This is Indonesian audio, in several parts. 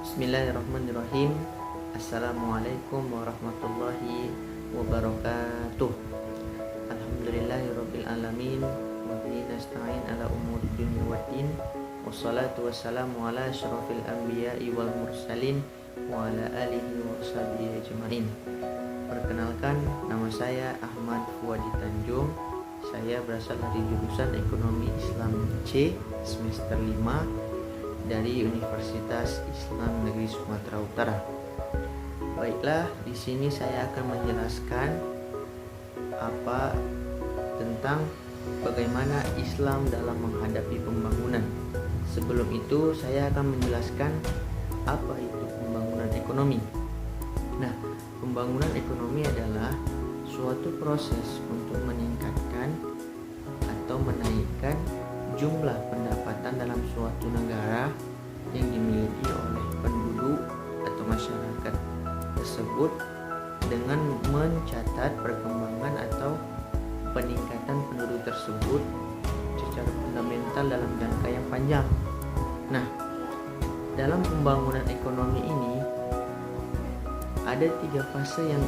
Bismillahirrahmanirrahim. Assalamualaikum warahmatullahi wabarakatuh. Alhamdulillahirabbil alamin wa bihi nasta'in ala umuri dunya waddin. Wassalatu wassalamu ala asyrafil anbiya'i wal mursalin wa ala alihi wa sahbihi ajmain. Perkenalkan, nama saya Ahmad Fuadi Tanjung. Saya berasal dari jurusan Ekonomi Islam C semester 5 dari Universitas Islam Negeri Sumatera Utara. Baiklah, di sini saya akan menjelaskan tentang bagaimana Islam dalam menghadapi pembangunan. Sebelum itu, saya akan menjelaskan apa itu pembangunan ekonomi. Nah, pembangunan ekonomi adalah suatu proses untuk meningkatkan atau menaikkan jumlah pendapatan dalam suatu negara yang dimiliki oleh penduduk atau masyarakat tersebut dengan mencatat perkembangan atau peningkatan penduduk tersebut secara fundamental dalam jangka yang panjang. Nah, dalam pembangunan ekonomi ini ada 3 fase yang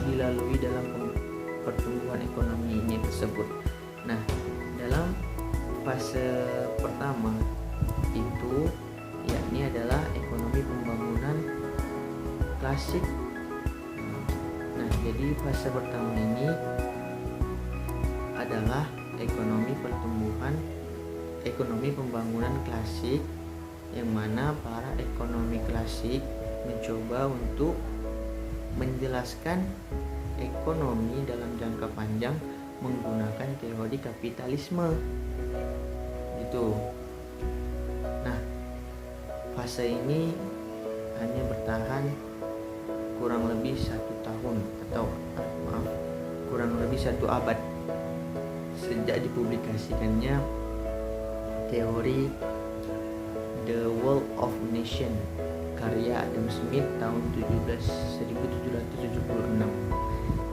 dilalui dalam pertumbuhan ekonomi ini tersebut. Nah, dalam fase pertama itu yakni adalah ekonomi pembangunan klasik. Nah, jadi fase pertama ini adalah ekonomi pembangunan klasik, yang mana para ekonomi klasik mencoba untuk menjelaskan ekonomi dalam jangka panjang menggunakan teori kapitalisme gitu. Nah, fase ini hanya bertahan kurang lebih 1 tahun kurang lebih 1 abad sejak dipublikasikannya teori The World of Nation karya Adam Smith tahun 1776.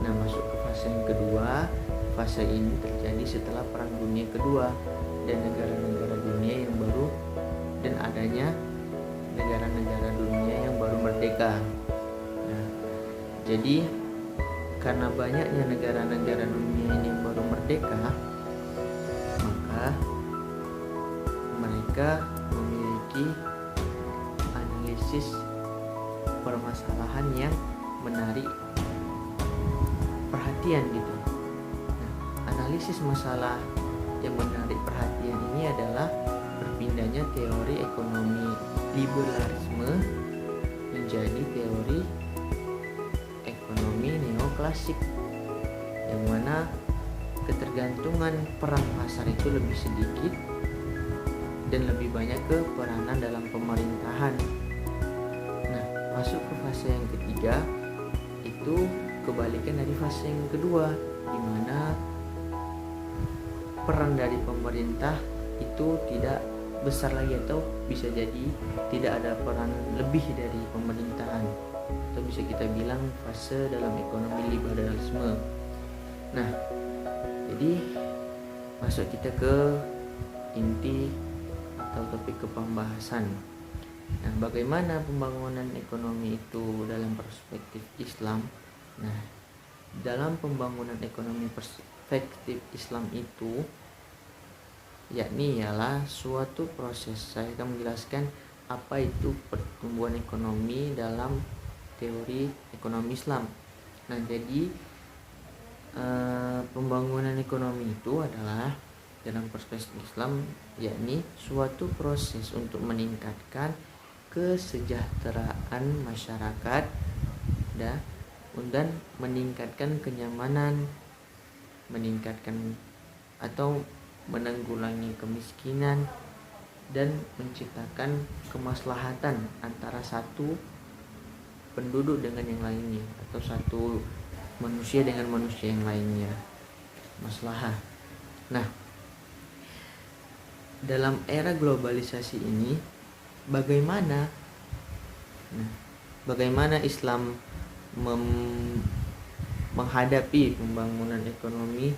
Nah, masuk ke fase yang kedua. Fase ini terjadi setelah Perang Dunia Kedua dan negara-negara dunia yang baru dan adanya negara-negara dunia yang baru merdeka. Nah, jadi karena banyaknya negara-negara dunia ini yang baru merdeka, maka mereka memiliki analisis permasalahan yang menarik perhatian gitu. Analisis masalah yang menarik perhatian ini adalah berpindahnya teori ekonomi liberalisme menjadi teori ekonomi neoklasik, yang mana ketergantungan peran pasar itu lebih sedikit dan lebih banyak ke peranan dalam pemerintahan. Nah, masuk ke fase yang ketiga itu kebalikan dari fase yang kedua, di mana peran dari pemerintah itu tidak besar lagi, atau bisa jadi tidak ada peran lebih dari pemerintahan, atau bisa kita bilang fase dalam ekonomi liberalisme. Nah, jadi masuk kita ke inti atau topik ke pembahasan. Nah, bagaimana pembangunan ekonomi itu dalam perspektif Islam? Nah, dalam pembangunan ekonomi perspektif Islam itu yakni ialah suatu proses. Saya akan menjelaskan apa itu pertumbuhan ekonomi dalam teori ekonomi Islam. Nah, jadi pembangunan ekonomi itu adalah dalam perspektif Islam yakni suatu proses untuk meningkatkan kesejahteraan masyarakat dan meningkatkan kenyamanan, meningkatkan atau menanggulangi kemiskinan dan menciptakan kemaslahatan antara satu penduduk dengan yang lainnya, atau satu manusia dengan manusia yang lainnya, maslahah. Nah, dalam era globalisasi ini bagaimana Islam menghadapi pembangunan ekonomi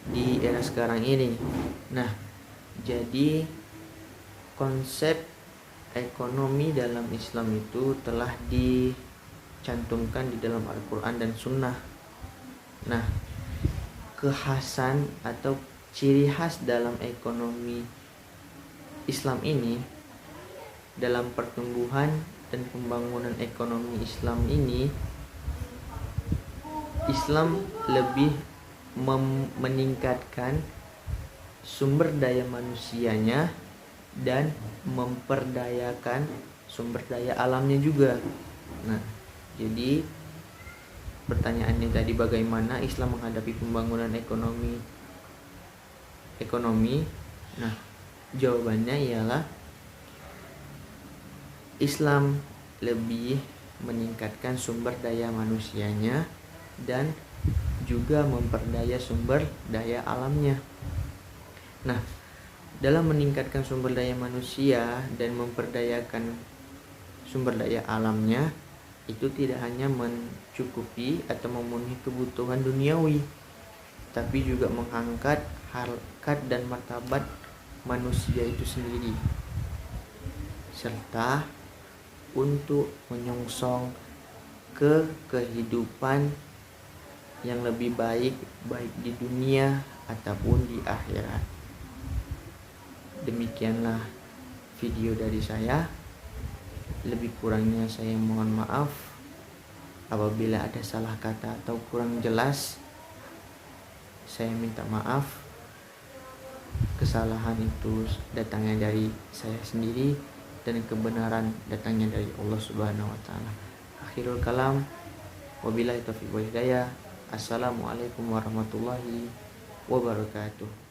di era sekarang ini? Nah, jadi konsep ekonomi dalam Islam itu telah dicantumkan di dalam Al-Quran dan Sunnah. Nah, kekhasan atau ciri khas dalam ekonomi Islam ini, dalam pertumbuhan dan pembangunan ekonomi Islam ini, Islam lebih meningkatkan sumber daya manusianya dan memperdayakan sumber daya alamnya juga. Nah, jadi pertanyaannya tadi, bagaimana Islam menghadapi pembangunan ekonomi? Nah, jawabannya ialah Islam lebih meningkatkan sumber daya manusianya dan juga memperdaya sumber daya alamnya. Nah, dalam meningkatkan sumber daya manusia dan memperdayakan sumber daya alamnya, itu tidak hanya mencukupi atau memenuhi kebutuhan duniawi, tapi juga mengangkat harkat dan martabat manusia itu sendiri, serta untuk menyongsong ke kehidupan yang lebih baik di dunia ataupun di akhirat. Demikianlah video dari saya. Lebih kurangnya saya mohon maaf apabila ada salah kata atau kurang jelas. Saya minta maaf. Kesalahan itu datangnya dari saya sendiri dan kebenaran datangnya dari Allah Subhanahu wa taala. Akhirul kalam, wabillahi taufiq wal hidayah. Assalamualaikum warahmatullahi wabarakatuh.